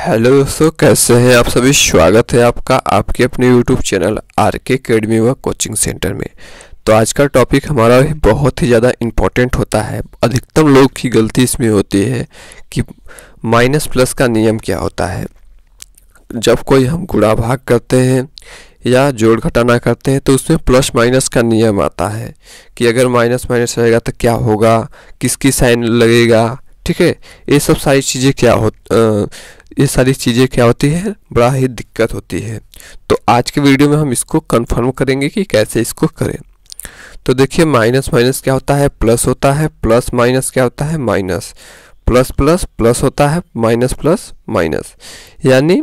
Hello दोस्तों, कैसे हैं आप सभी। स्वागत है आपका आपके अपने यूट्यूब चैनल आरके एकेडमी व कोचिंग सेंटर में। तो आज का टॉपिक हमारा बहुत ही ज़्यादा इम्पोर्टेंट होता है। अधिकतम लोग की गलती इसमें होती है कि माइनस प्लस का नियम क्या होता है। जब कोई हम गुणा भाग करते हैं या जोड़ घटाना करते हैं तो उसमें प्लस माइनस का नियम आता है कि अगर माइनस माइनस रहेगा तो क्या होगा, किसकी साइन लगेगा। ठीक है, ये सब सारी चीज़ें क्या होती है, बड़ा ही दिक्कत होती है। तो आज के वीडियो में हम इसको कंफर्म करेंगे कि कैसे इसको करें। तो देखिए, माइनस माइनस क्या होता है, प्लस होता है, प्लस माइनस क्या होता है, माइनस, प्लस प्लस प्लस होता है, माइनस प्लस माइनस, यानी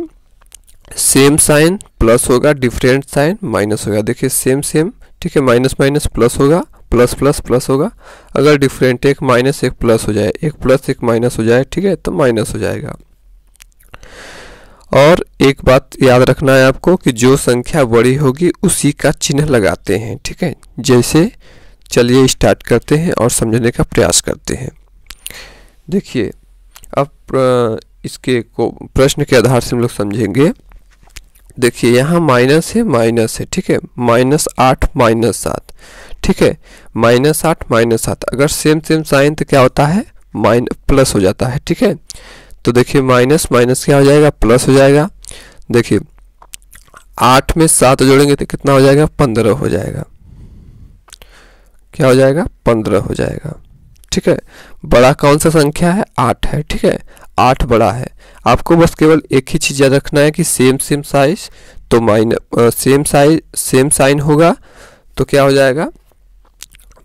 सेम साइन प्लस होगा, डिफरेंट साइन माइनस होगा। देखिए सेम सेम, ठीक है, माइनस माइनस प्लस होगा, प्लस प्लस प्लस होगा। अगर डिफरेंट एक माइनस एक प्लस हो जाए, एक प्लस एक माइनस हो जाए, ठीक है, तो माइनस हो जाएगा। और एक बात याद रखना है आपको कि जो संख्या बड़ी होगी उसी का चिन्ह लगाते हैं। ठीक है, जैसे चलिए स्टार्ट करते हैं और समझने का प्रयास करते हैं। देखिए, अब इसके को प्रश्न के आधार से हम लोग समझेंगे। देखिए यहाँ माइनस है, ठीक है, -8 -7, ठीक है, -8 -7। अगर सेम सेम साइन तो क्या होता है, प्लस हो जाता है। ठीक है, तो देखिए माइनस माइनस क्या हो जाएगा, प्लस हो जाएगा। देखिए 8 में 7 जोड़ेंगे तो कितना हो जाएगा, 15 हो जाएगा। क्या हो जाएगा, 15 हो जाएगा। ठीक है, बड़ा कौन सा संख्या है, 8 है। ठीक है, 8 बड़ा है। आपको बस केवल एक ही चीज़ याद रखना है कि सेम सेम साइज तो सेम साइन होगा तो क्या हो जाएगा,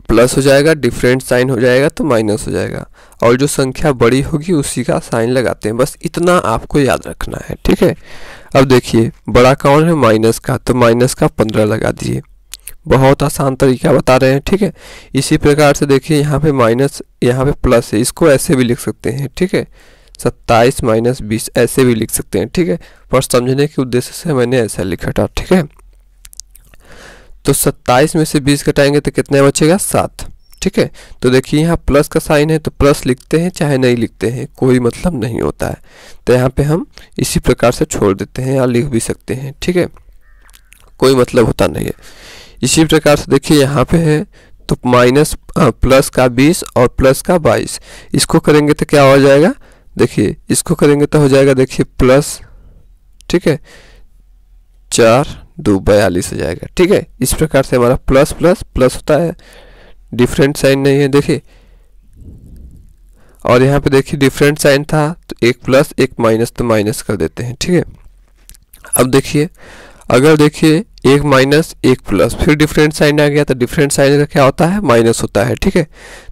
प्लस हो जाएगा, डिफरेंट साइन हो जाएगा तो माइनस हो जाएगा। और जो संख्या बड़ी होगी उसी का साइन लगाते हैं। बस इतना आपको याद रखना है। ठीक है, अब देखिए बड़ा कौन है, माइनस का, तो माइनस का 15 लगा दिए। बहुत आसान तरीका बता रहे हैं। ठीक है, इसी प्रकार से देखिए यहाँ पे माइनस, यहाँ पे प्लस है, इसको ऐसे भी लिख सकते हैं। ठीक है, 27 - 20 ऐसे भी लिख सकते हैं। ठीक है, पर समझने के उद्देश्य से मैंने ऐसा लिखा था। ठीक है, तो 27 में से 20 घटाएंगे तो कितना बचेगा, 7। ठीक है, तो देखिए यहाँ प्लस का साइन है तो प्लस लिखते हैं चाहे नहीं लिखते हैं, कोई मतलब नहीं होता है। तो यहाँ पे हम इसी प्रकार से छोड़ देते हैं या लिख भी सकते हैं। ठीक है, कोई मतलब होता नहीं है। इसी प्रकार से देखिए यहाँ पे है तो प्लस का 20 और प्लस का 22, इसको करेंगे तो क्या हो जाएगा, देखिए इसको करेंगे तो हो जाएगा, देखिए प्लस, ठीक है, 4 2 42 हो जाएगा। ठीक है, इस प्रकार से हमारा प्लस प्लस प्लस होता है, डिफरेंट साइन नहीं है। देखिए, और यहाँ पे देखिए डिफरेंट साइन था तो एक प्लस एक माइनस, तो माइनस कर देते हैं। ठीक है, अब देखिए अगर देखिए एक माइनस एक प्लस फिर डिफरेंट साइन आ गया तो डिफरेंट साइन का क्या होता है, माइनस होता है। ठीक है,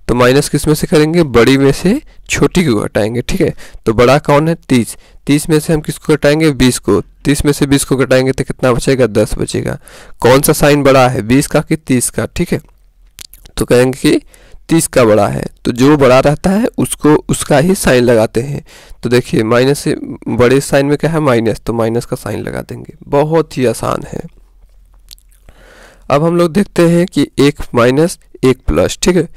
तो माइनस किस में से करेंगे, बड़ी में से छोटी को घटाएंगे। ठीक है, तो बड़ा कौन है, 30, 30 में से हम किसको घटाएंगे, 20 को। 30 में से 20 को घटाएंगे तो कितना बचेगा, 10 बचेगा। कौन सा साइन बड़ा है, 20 का कि 30 का। ठीक है, तो कहेंगे कि 30 का बड़ा है, तो जो बड़ा रहता है उसको उसका ही साइन लगाते हैं। तो देखिए माइनस से बड़े साइन में क्या है, माइनस, तो माइनस का साइन लगा देंगे। बहुत ही आसान है। अब हम लोग देखते हैं कि एक माइनस एक प्लस। ठीक है,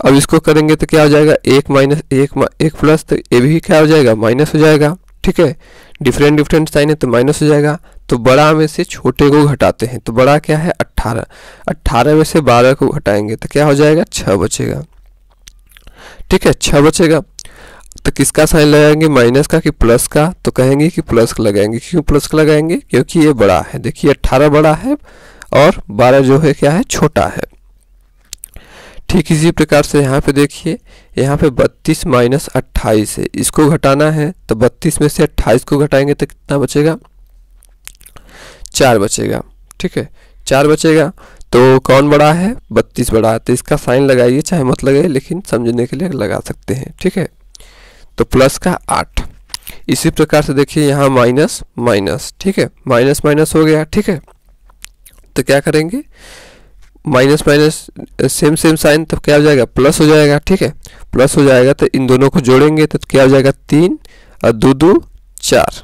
अब इसको करेंगे तो क्या हो जाएगा, एक माइनस एक प्लस, तो ये भी क्या हो जाएगा, माइनस हो जाएगा। ठीक है, डिफरेंट साइन है तो माइनस हो जाएगा। तो बड़ा में से छोटे को घटाते हैं, तो बड़ा क्या है, 18, 18 में से 12 को घटाएंगे तो क्या हो जाएगा, 6 बचेगा। ठीक है, 6 बचेगा। तो किसका साइन लगाएंगे, माइनस का कि प्लस का, तो कहेंगे कि प्लस का लगाएंगे। क्यों प्लस का लगाएंगे, क्योंकि ये बड़ा है। देखिए 18 बड़ा है और 12 जो है क्या है, छोटा है। ठीक इसी प्रकार से यहाँ पे देखिए, यहाँ पे 32 - 28 है, इसको घटाना है तो 32 में से 28 को घटाएंगे तो कितना बचेगा, 4 बचेगा। ठीक है, 4 बचेगा। तो कौन बड़ा है, 32 बड़ा है, तो इसका साइन लगाइए चाहे मत लगाइए, लेकिन समझने के लिए लगा सकते हैं। ठीक है, तो प्लस का 8। इसी प्रकार से देखिए यहाँ माइनस माइनस, ठीक है, माइनस माइनस हो गया। ठीक है, तो क्या करेंगे, minus minus same same sign, तो क्या हो जाएगा, प्लस हो जाएगा। ठीक है, प्लस हो जाएगा तो इन दोनों को जोड़ेंगे तो क्या हो जाएगा, 3 और 2 2 4।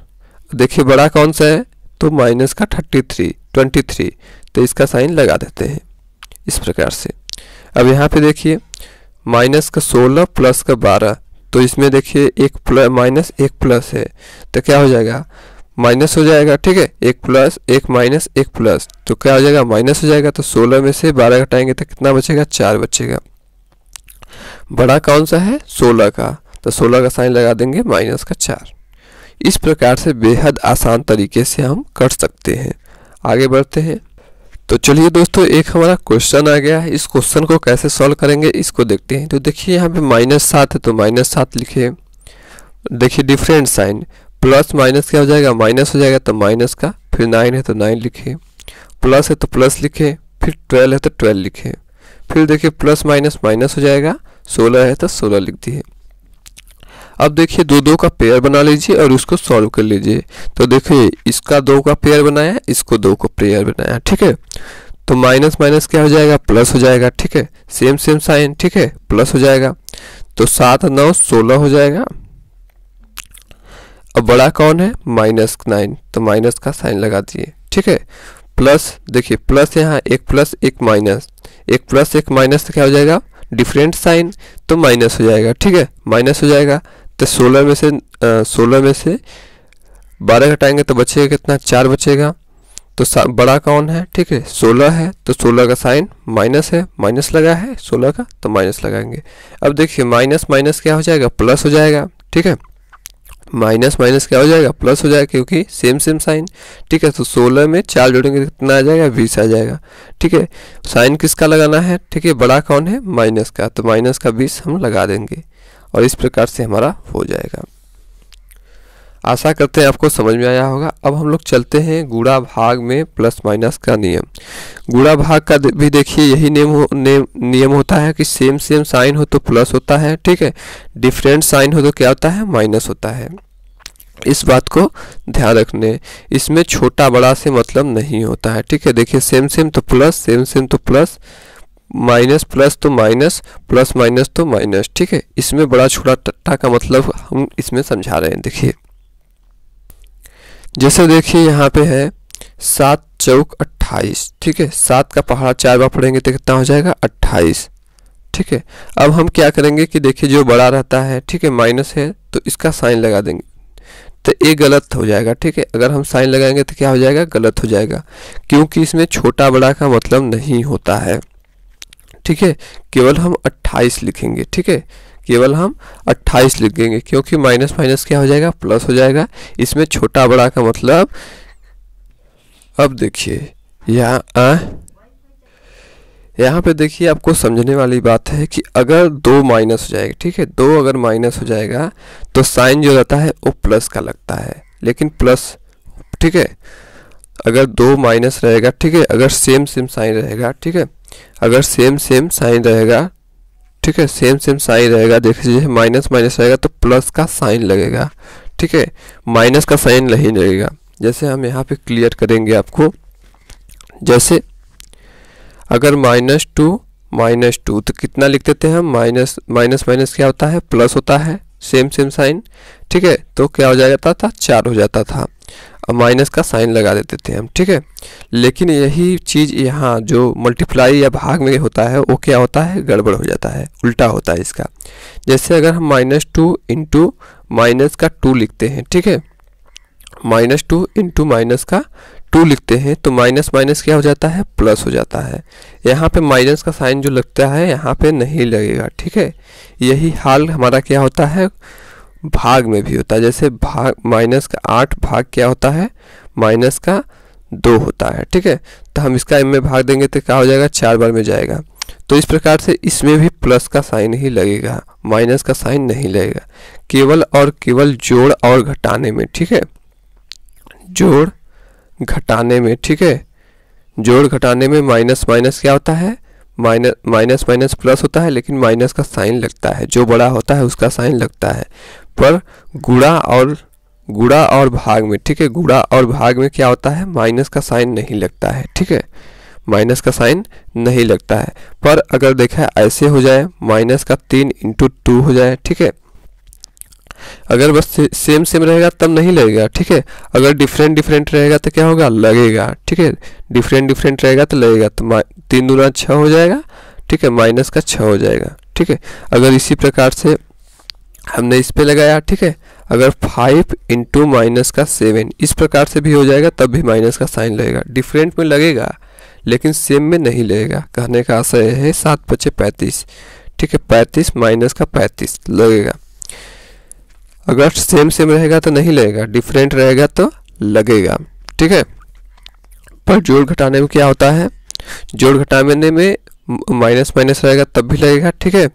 देखिए बड़ा कौन सा है, तो माइनस का 23, तो इसका साइन लगा देते हैं इस प्रकार से। अब यहाँ पे देखिए माइनस का 16 प्लस का 12, तो इसमें देखिए एक प्लस माइनस एक प्लस है, तो क्या हो जाएगा, माइनस हो जाएगा। ठीक है, एक प्लस एक माइनस एक प्लस, तो क्या हो जाएगा, माइनस हो जाएगा। तो 16 में से 12 घटाएंगे तो कितना बचेगा, 4 बचेगा। बड़ा कौन सा है, 16 का, तो 16 का साइन लगा देंगे माइनस का 4। इस प्रकार से बेहद आसान तरीके से हम कर सकते हैं। आगे बढ़ते हैं। तो चलिए दोस्तों, एक हमारा क्वेश्चन आ गया है, इस क्वेश्चन को कैसे सॉल्व करेंगे इसको देखते हैं। तो देखिए यहाँ पे -7 है, तो -7 लिखे। देखिए डिफरेंट साइन, प्लस माइनस क्या हो जाएगा, माइनस हो जाएगा, तो माइनस का, फिर 9 है तो 9 लिखे, प्लस है तो प्लस लिखे, फिर 12 है तो 12 लिखे, फिर देखिए प्लस माइनस माइनस हो जाएगा, 16 है तो 16 लिख दिए। अब देखिए दो दो का पेयर बना लीजिए और उसको सॉल्व कर लीजिए। तो देखिए इसका 2 का पेयर बनाया, इसको 2 को पेयर बनाया। ठीक है, तो माइनस माइनस क्या हो जाएगा, प्लस हो जाएगा। ठीक है, सेम सेम साइन, ठीक है, प्लस हो जाएगा। तो 7 9 16 हो जाएगा। अब बड़ा कौन है, -9, तो माइनस का साइन लगा दिए। ठीक है, प्लस, देखिए प्लस यहाँ एक प्लस एक माइनस, एक प्लस एक माइनस, तो क्या हो जाएगा, डिफरेंट साइन, तो माइनस हो जाएगा। ठीक है, माइनस हो जाएगा। तो 16 में से 12 घटाएंगे तो बचेगा कितना, 4 बचेगा। तो बड़ा कौन है, ठीक है, 16 है, तो 16 का साइन माइनस है, माइनस लगा है 16 का, तो माइनस लगाएंगे। अब देखिए माइनस माइनस क्या हो जाएगा, प्लस हो जाएगा। ठीक है, माइनस माइनस क्या हो जाएगा, प्लस हो जाएगा, क्योंकि सेम सेम साइन। ठीक है, तो 16 में 4 जोड़ेंगे तो कितना आ जाएगा, 20 आ जाएगा। ठीक है, साइन किसका लगाना है, ठीक है, बड़ा कौन है, माइनस का, तो माइनस का 20 हम लगा देंगे और इस प्रकार से हमारा हो जाएगा। आशा करते हैं आपको समझ में आया होगा। अब हम लोग चलते हैं गुणा भाग में प्लस माइनस का नियम। गुणा भाग का भी देखिए यही नियम होता है कि सेम सेम साइन हो तो प्लस होता है। ठीक है, डिफरेंट साइन हो तो क्या होता है, माइनस होता है। इस बात को ध्यान रखने, इसमें छोटा बड़ा से मतलब नहीं होता है। ठीक है, देखिए सेम सेम तो प्लस, सेम सेम तो प्लस, माइनस प्लस तो माइनस, प्लस माइनस तो माइनस। ठीक है, इसमें बड़ा छोटा का मतलब हम इसमें समझा रहे हैं। देखिए जैसे देखिए यहाँ पे है 7 चौक 28। ठीक है, 7 का पहाड़ा 4 बार पढ़ेंगे तो कितना हो जाएगा, 28। ठीक है, अब हम क्या करेंगे कि देखिए जो बड़ा रहता है, ठीक है, माइनस है तो इसका साइन लगा देंगे, तो ये गलत हो जाएगा। ठीक है, अगर हम साइन लगाएंगे तो क्या हो जाएगा, गलत हो जाएगा, क्योंकि इसमें छोटा बड़ा का मतलब नहीं होता है। ठीक है, केवल हम 28 लिखेंगे। ठीक है, केवल हम 28 लिखेंगे, क्योंकि माइनस माइनस क्या हो जाएगा, प्लस हो जाएगा। इसमें छोटा बड़ा का मतलब, अब देखिए यहाँ पे देखिए आपको समझने वाली बात है कि अगर 2 माइनस हो जाएगा, ठीक है, 2 अगर माइनस हो जाएगा तो साइन जो रहता है वो प्लस का लगता है, लेकिन प्लस, ठीक है, अगर 2 माइनस रहेगा, ठीक है, अगर सेम सेम साइन रहेगा, ठीक है, अगर सेम सेम साइन रहेगा, ठीक है, सेम सेम साइन रहेगा, देखिए माइनस माइनस रहेगा तो प्लस का साइन लगेगा। ठीक है, माइनस का साइन नहीं लगेगा। जैसे हम यहाँ पे क्लियर करेंगे आपको, जैसे अगर -2 तो कितना लिख देते हैं हम, माइनस माइनस क्या होता है, प्लस होता है, सेम सेम साइन। ठीक है, तो क्या हो जाता था, 4 हो जाता था, अब माइनस का साइन लगा देते थे हम। ठीक है, लेकिन यही चीज़ यहाँ जो मल्टीप्लाई या भाग में होता है वो क्या होता है, गड़बड़ हो जाता है, उल्टा होता है इसका। जैसे अगर हम -2 इंटू माइनस का 2 लिखते हैं, ठीक है, -2 इंटू माइनस का 2 लिखते हैं तो माइनस माइनस क्या हो जाता है, प्लस हो जाता है। यहाँ पे माइनस का साइन जो लगता है यहाँ पे नहीं लगेगा। ठीक है, यही हाल हमारा क्या होता है, भाग में भी होता है। जैसे भाग माइनस का 8 भाग क्या होता है, माइनस का 2 होता है। ठीक है, तो हम इसका m में भाग देंगे तो क्या हो जाएगा, 4 बार में जाएगा। तो इस प्रकार से इसमें भी प्लस का साइन ही लगेगा, माइनस का साइन नहीं लगेगा, केवल और केवल जोड़ और घटाने में। ठीक है, जोड़ घटाने में। ठीक है, जोड़ घटाने में माइनस माइनस क्या होता है, माइनस माइनस प्लस होता है, लेकिन माइनस का साइन लगता है, जो बड़ा होता है उसका साइन लगता है। पर गुणा और भाग में, ठीक है, गुणा और भाग में क्या होता है, माइनस का साइन नहीं लगता है। ठीक है, माइनस का साइन नहीं लगता है। पर अगर देखा ऐसे हो जाए, माइनस का 3 इंटू 2 हो जाए, ठीक है, अगर बस सेम सेम रहेगा तब नहीं लगेगा। ठीक है, अगर डिफरेंट डिफरेंट रहेगा तो क्या होगा, लगेगा। ठीक है, डिफरेंट डिफरेंट रहेगा तो लगेगा, तो 3 दूना 6 हो जाएगा। ठीक है, माइनस का 6 हो जाएगा। ठीक है, अगर इसी प्रकार से हमने इस पे लगाया, ठीक है। अगर 5 इंटू माइनस का 7 इस प्रकार से भी हो जाएगा तब भी माइनस का साइन लगेगा। डिफरेंट में लगेगा लेकिन सेम में नहीं लगेगा। कहने का आशय है 7 × 5 = 35, ठीक है। 35 माइनस का 35 लगेगा। अगर सेम रहेगा तो नहीं लगेगा, डिफरेंट रहेगा तो लगेगा, ठीक है। पर जोड़ घटाने में क्या होता है, जोड़ घटाने में माइनस माइनस रहेगा तब भी लगेगा, ठीक है।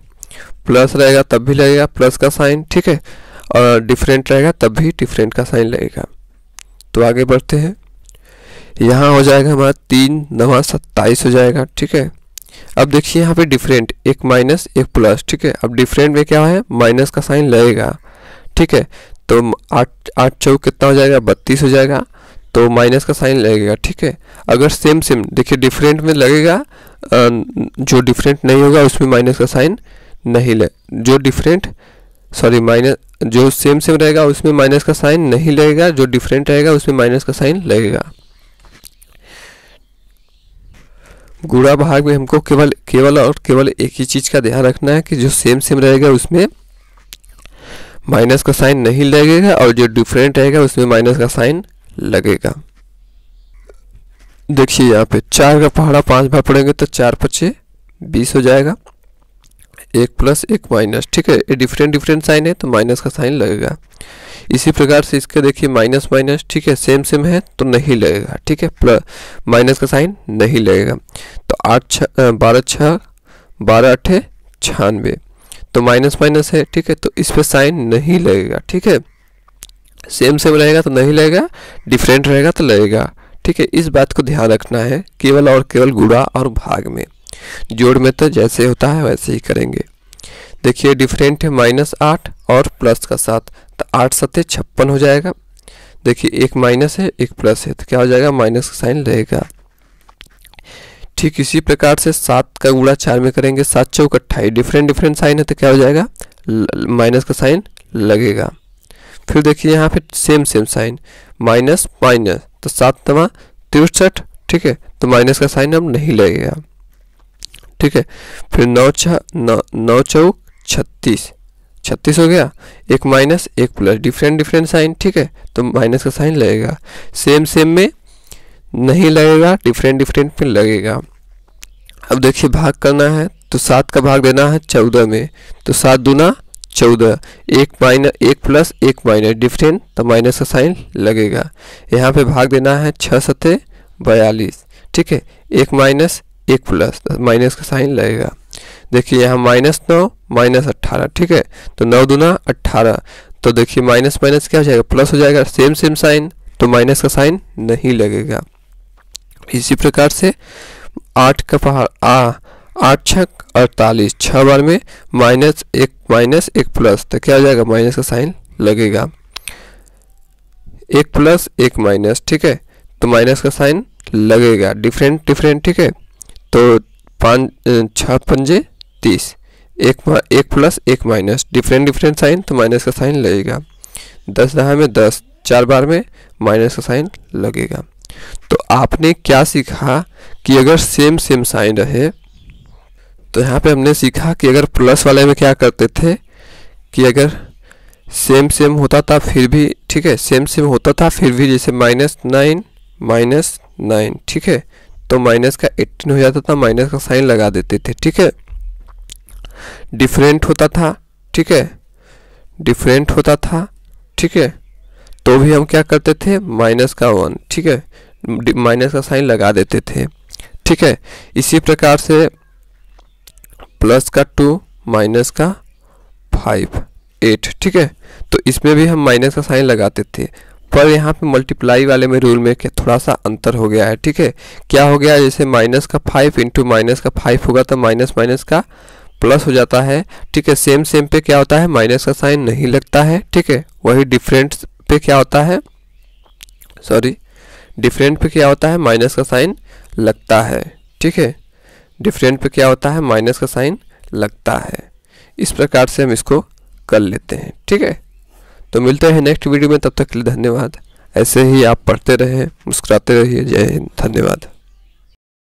प्लस रहेगा तब भी लगेगा प्लस का साइन, ठीक है। और डिफरेंट रहेगा तब भी डिफरेंट का साइन लगेगा। तो आगे बढ़ते हैं। यहाँ हो जाएगा हमारा 3 × 9 = 27 हो जाएगा, ठीक है। अब देखिए यहाँ पे डिफरेंट एक माइनस एक प्लस, ठीक है। अब डिफरेंट में क्या है, माइनस का साइन लगेगा, ठीक है। तो 8 चौक कितना हो जाएगा, 32 हो जाएगा। तो माइनस का साइन लगेगा, ठीक है। अगर सेम देखिए डिफरेंट में लगेगा, जो डिफरेंट नहीं होगा उसमें माइनस का साइन नहीं जो सेम रहेगा उसमें माइनस का साइन नहीं लगेगा, जो डिफरेंट रहेगा उसमें माइनस का साइन लगेगा। गुणा भाग में हमको केवल एक ही चीज का ध्यान रखना है कि जो सेम रहेगा उसमें माइनस का साइन नहीं लगेगा और जो डिफरेंट रहेगा उसमें माइनस का साइन लगेगा। देखिए यहाँ पे 4 का पहाड़ा 5 बार पढ़ेंगे तो 4 × 5 = 20 हो जाएगा। 1 प्लस 1 माइनस, ठीक है। ये डिफरेंट साइन है तो माइनस का साइन लगेगा। इसी प्रकार से इसके देखिए माइनस माइनस, ठीक है, सेम है तो नहीं लगेगा, ठीक है। प्लस माइनस का साइन नहीं लगेगा। तो 12 × 12 = 96, तो माइनस है, ठीक है। तो इस पे साइन नहीं लगेगा, ठीक है। सेम रहेगा तो नहीं लगेगा, डिफरेंट रहेगा तो लगेगा, ठीक है। इस बात को ध्यान रखना है केवल गुणा और भाग में। जोड़ में तो जैसे होता है वैसे ही करेंगे। देखिए डिफरेंट है -8 और प्लस का 7, तो 8 × 7 = 56 हो जाएगा। देखिए एक माइनस है एक प्लस है तो क्या हो जाएगा, माइनस का साइन लगेगा। ठीक इसी प्रकार से 7 का गुणा 4 में करेंगे, 7 चौक 28, डिफरेंट साइन है तो क्या हो जाएगा, माइनस का साइन लगेगा। फिर देखिए यहाँ पे सेम साइन माइनस तो 7 × 9 = 63, ठीक है। तो माइनस का साइन अब नहीं लगेगा, ठीक है। फिर 9 चौक 36 हो गया। एक माइनस एक प्लस, डिफरेंट साइन, ठीक है। तो माइनस का साइन लगेगा। सेम में नहीं लगेगा, डिफरेंट में लगेगा। अब देखिए भाग करना है तो 7 का भाग देना है 14 में, तो 7 दूना 14, एक प्लस एक माइनस, डिफरेंट तो माइनस का साइन लगेगा। यहाँ पे भाग देना है 6 × 7 = 42, ठीक है। एक माइनस एक प्लस, माइनस का साइन लगेगा। देखिए यहाँ -9 -18, ठीक है। तो 9 दूना 18, तो देखिए माइनस क्या हो जाएगा, प्लस हो जाएगा। सेम साइन तो माइनस का साइन नहीं लगेगा। इसी प्रकार से 8 का पहाड़ 8 × 6 = 48, 6 बार में माइनस एक प्लस, तो क्या हो जाएगा, माइनस का साइन लगेगा। एक प्लस एक माइनस, ठीक है। तो माइनस का साइन लगेगा। डिफरेंट, ठीक है। तो 6 × 5 = 30, एक प्लस एक माइनस, डिफरेंट साइन तो माइनस का साइन लगेगा। 10 × 10, 4 बार में माइनस का साइन लगेगा। तो आपने क्या सीखा कि अगर सेम साइन रहे, तो यहाँ पे हमने सीखा कि अगर प्लस वाले में क्या करते थे कि अगर सेम होता था फिर भी, ठीक है, सेम होता था फिर भी, जैसे -9, ठीक है, तो माइनस का 18 हो जाता था, माइनस का साइन लगा देते थे, ठीक है। डिफरेंट होता था, ठीक है, ठीक है, तो भी हम क्या करते थे, -1, ठीक है, माइनस का साइन लगा देते थे, ठीक है। इसी प्रकार से प्लस का 2 माइनस का 5 8, ठीक है। तो इसमें भी हम माइनस का साइन लगाते थे, पर यहाँ पे मल्टीप्लाई वाले में रूल में थोड़ा सा अंतर हो गया है, ठीक है। क्या हो गया, जैसे -5 × -5 होगा तो माइनस का प्लस हो जाता है, ठीक है। सेम पे क्या होता है, माइनस का साइन नहीं लगता है, ठीक है। वही डिफरेंट पे क्या होता है, डिफरेंट पे क्या होता है, माइनस का साइन लगता है, ठीक है। डिफरेंट पे क्या होता है, माइनस का साइन लगता है। इस प्रकार से हम इसको कर लेते हैं, ठीक है। तो मिलते हैं नेक्स्ट वीडियो में, तब तक के लिए धन्यवाद। ऐसे ही आप पढ़ते रहें, मुस्कुराते रहिए। जय हिंद, धन्यवाद।